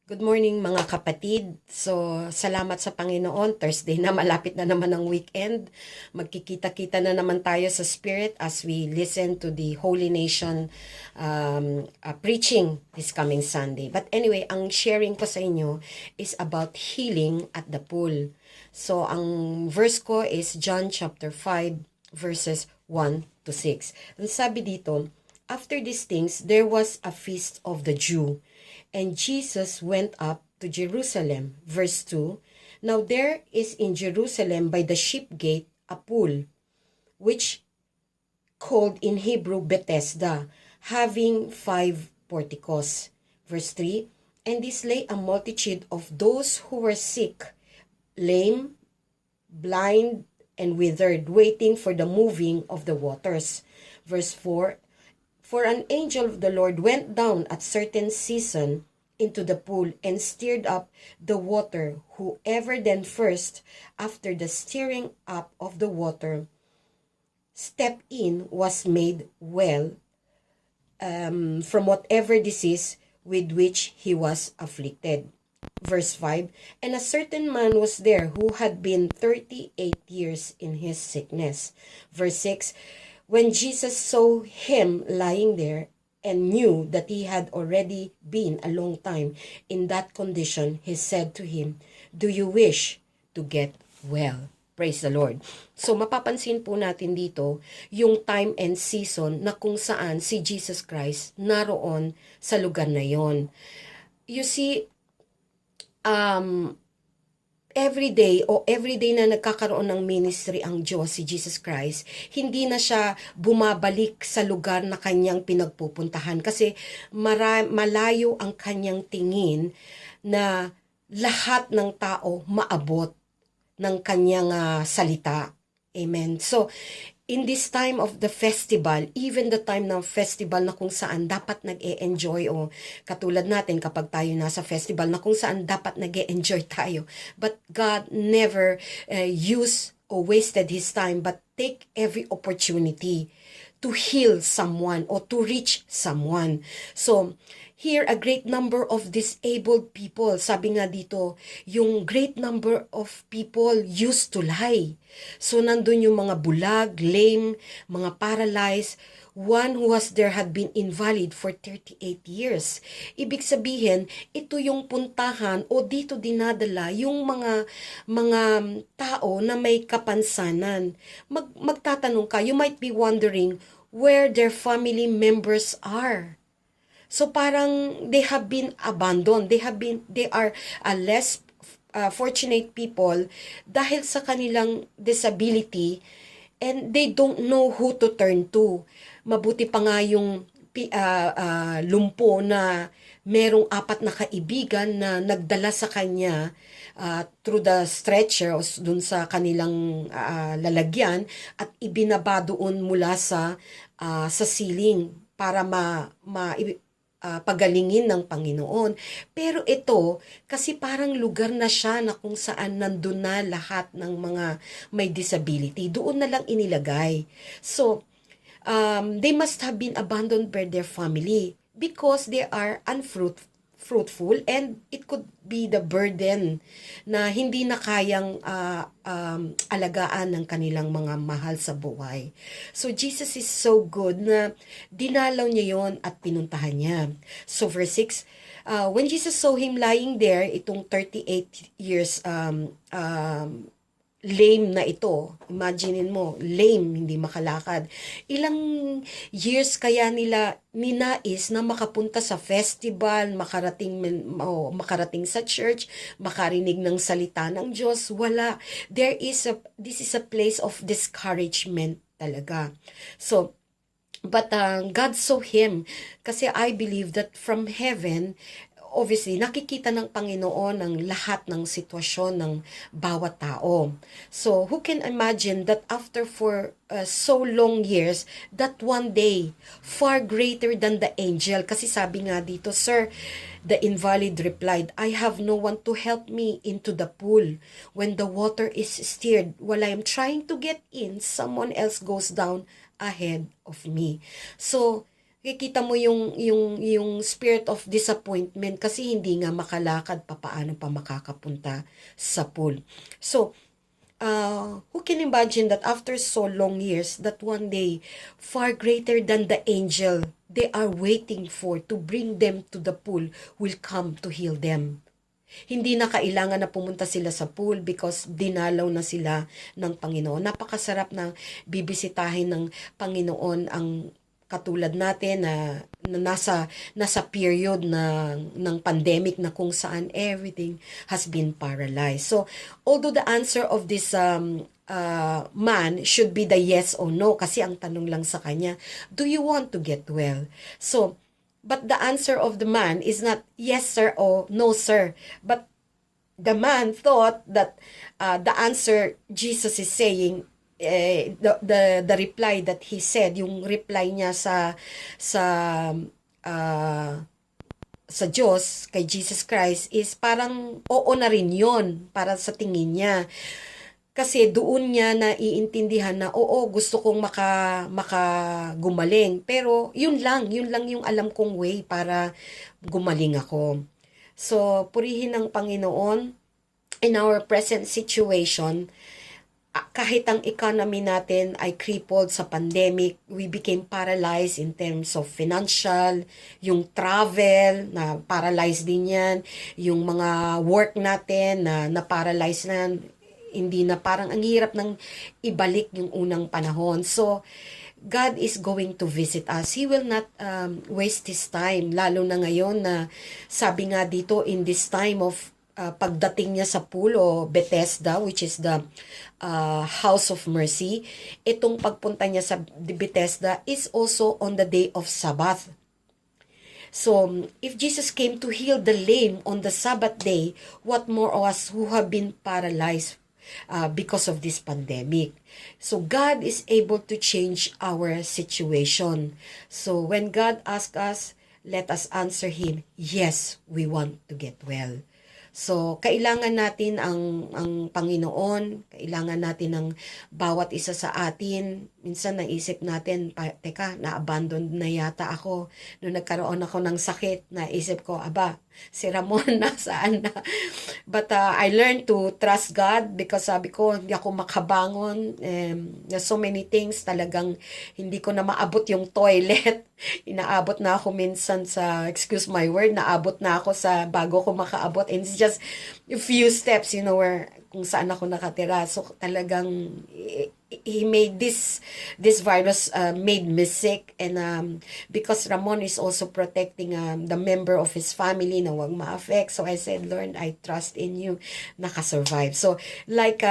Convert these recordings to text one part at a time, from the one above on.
Good morning mga kapatid. So, salamat sa Panginoon. Thursday na, malapit na naman ang weekend. Magkikita-kita na naman tayo sa Spirit as we listen to the Holy Nation preaching this coming Sunday. But anyway, ang sharing ko sa inyo is about healing at the pool. So, ang verse ko is John chapter 5 verses 1 to 6. Ang sabi dito, after these things, there was a feast of the Jew. And Jesus went up to Jerusalem. Verse 2, now there is in Jerusalem by the sheep gate a pool, which called in Hebrew Bethesda, having 5 porticos. Verse 3, and this lay a multitude of those who were sick, lame, blind, and withered, waiting for the moving of the waters. Verse 4, for an angel of the Lord went down at certain season into the pool and stirred up the water. Whoever then first, after the stirring up of the water, stepped in was made well from whatever disease with which he was afflicted. Verse 5, and a certain man was there who had been 38 years in his sickness. Verse 6, when Jesus saw him lying there and knew that he had already been a long time in that condition, he said to him, do you wish to get well? Praise the Lord. So mapapansin po natin dito yung time and season na kung saan si Jesus Christ naroon sa lugar na yon. You see, every day na nagkakaroon ng ministry ang Diyos, si Jesus Christ, hindi na siya bumabalik sa lugar na kanyang pinagpupuntahan kasi malayo ang kanyang tingin na lahat ng tao maabot ng kanyang salita. Amen. So, in this time of the festival, even the time ng festival na kung saan dapat nag-e-enjoy o katulad natin kapag tayo nasa festival na kung saan dapat nag-e-enjoy tayo. But God never used or wasted His time but take every opportunity to heal someone or to reach someone. So, here a great number of disabled people. Sabi nga dito, yung great number of people used to lie. So nandun yung mga bulag, lame, mga paralyzed. One who was there had been invalid for 38 years. Ibig sabihin, ito yung puntahan o dito dinadala yung mga tao na may kapansanan. Magtatanong ka, you might be wondering where their family members are. So parang they have been abandoned. They are a less fortunate people dahil sa kanilang disability and they don't know who to turn to. Mabuti pa nga yung lumpo na merong 4 na kaibigan na nagdala sa kanya through the stretcher o dun sa kanilang lalagyan at ibinaba doon mula sa ceiling para pagalingin ng Panginoon. Pero ito, kasi parang lugar na siya na kung saan nandun na lahat ng mga may disability. Doon na lang inilagay. So, they must have been abandoned by their family because they are fruitful and it could be the burden na hindi na kayang alagaan ng kanilang mga mahal sa buhay. So Jesus is so good na dinalaw niya yon at pinuntahan niya. So verse 6, when Jesus saw him lying there, itong 38 years lame na ito. Imaginein mo, lame, hindi makalakad. Ilang years kaya nila ninais na makapunta sa festival, makarating sa church, makarinig ng salita ng Diyos? Wala. This is a place of discouragement talaga. So, but God saw him kasi I believe that from heaven, obviously, nakikita ng Panginoon ang lahat ng sitwasyon ng bawat tao. So, who can imagine that after for so long years, that one day, far greater than the angel, kasi sabi nga dito, Sir, the invalid replied, I have no one to help me into the pool. When the water is stirred, while I am trying to get in, someone else goes down ahead of me. So, kikita mo yung spirit of disappointment kasi hindi nga makalakad, papaano pa makakapunta sa pool. So, who can imagine that after so long years, that one day, far greater than the angel they are waiting for to bring them to the pool will come to heal them. Hindi na kailangan na pumunta sila sa pool because dinalaw na sila ng Panginoon. Napakasarap na bibisitahin ng Panginoon ang katulad natin na nasa period ng pandemic na kung saan everything has been paralyzed. So, although the answer of this man should be the yes or no, kasi ang tanong lang sa kanya, do you want to get well? So, but the answer of the man is not yes sir or no sir, but the man thought that the answer Jesus is saying, the reply that he said, yung reply niya uh, sa Diyos, kay Jesus Christ, is parang oo na rin yun para sa tingin niya. Kasi doon niya naiintindihan na oo, gusto kong gumaling. Pero yun lang yung alam kong way para gumaling ako. So, purihin ng Panginoon in our present situation. Kahit ang economy natin ay crippled sa pandemic, we became paralyzed in terms of financial, yung travel, na paralyzed din yan, yung mga work natin na paralyzed na, hindi na, parang ang hirap ng ibalik yung unang panahon. So, God is going to visit us. He will not waste His time, lalo na ngayon na sabi nga dito, in this time of pagdating niya sa pool o Bethesda, which is the house of mercy, itong pagpunta niya sa Bethesda is also on the day of Sabbath. So, if Jesus came to heal the lame on the Sabbath day, what more of us who have been paralyzed because of this pandemic? So, God is able to change our situation. So, when God asks us, let us answer Him, yes, we want to get well. So, kailangan natin ang Panginoon, kailangan natin ang bawat isa sa atin. Minsan naisip natin, teka, na-abandon na yata ako. Nung nagkaroon ako ng sakit, naisip ko, aba, si Ramon nasaan na? But I learned to trust God because sabi ko, hindi ako makabangon. There's so many things, talagang hindi ko na maabot yung toilet. Inaabot na ako minsan sa, excuse my word, naabot na ako sa bago ko makaabot. And it's just a few steps, where kung saan ako nakatira. So talagang he made this virus made me sick, and because Ramon is also protecting the member of his family na wag ma-affect. So I said, Lord, I trust in you, nakasurvive. So like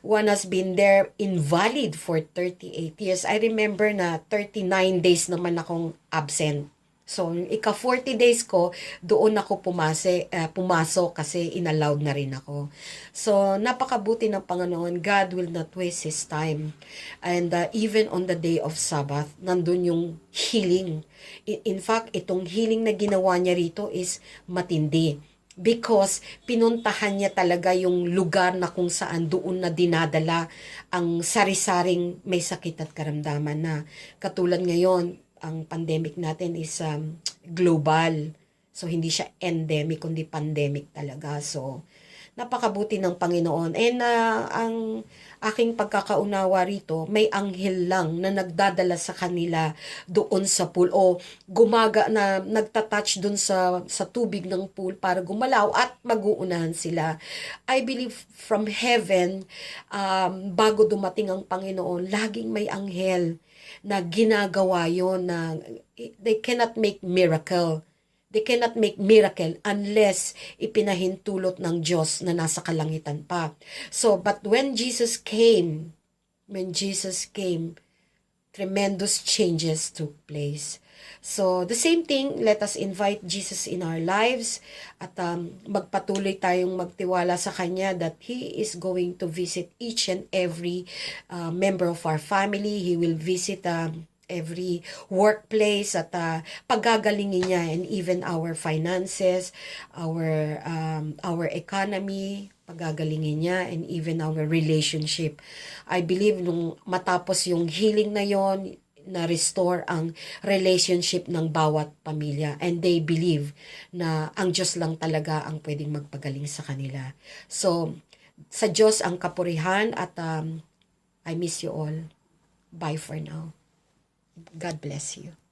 one has been there invalid for 38 years. I remember na 39 days naman akong absent. So, ika-40 days ko, doon ako pumasok kasi inallowed na rin ako. So, napakabuti ng Panginoon. God will not waste His time. And even on the day of Sabbath, nandun yung healing. In fact, itong healing na ginawa niya rito is matindi. Because pinuntahan niya talaga yung lugar na kung saan doon na dinadala ang sari-saring may sakit at karamdaman na. Katulad ngayon, ang pandemic natin is global. So, hindi siya endemic, kundi pandemic talaga. So, napakabuti ng Panginoon. And ang aking pagkakaunawa rito, may anghel lang na nagdadala sa kanila doon sa pool o nagtatouch doon sa tubig ng pool para gumalaw at mag-uunahan sila. I believe from heaven, bago dumating ang Panginoon, laging may anghel na ginagawa yon, na they cannot make miracle. They cannot make miracle unless ipinahintulot ng Diyos na nasa kalangitan pa. So, but when Jesus came, tremendous changes took place. So, the same thing, let us invite Jesus in our lives at magpatuloy tayong magtiwala sa Kanya that He is going to visit each and every member of our family. He will visit every workplace at pagagalingin niya, and even our finances, our economy, pagagalingin niya, and even our relationship. I believe nung matapos yung healing na yon, na-restore ang relationship ng bawat pamilya, and they believe na ang Diyos lang talaga ang pwedeng magpagaling sa kanila. So, sa Diyos ang kapurihan, at I miss you all. Bye for now. God bless you.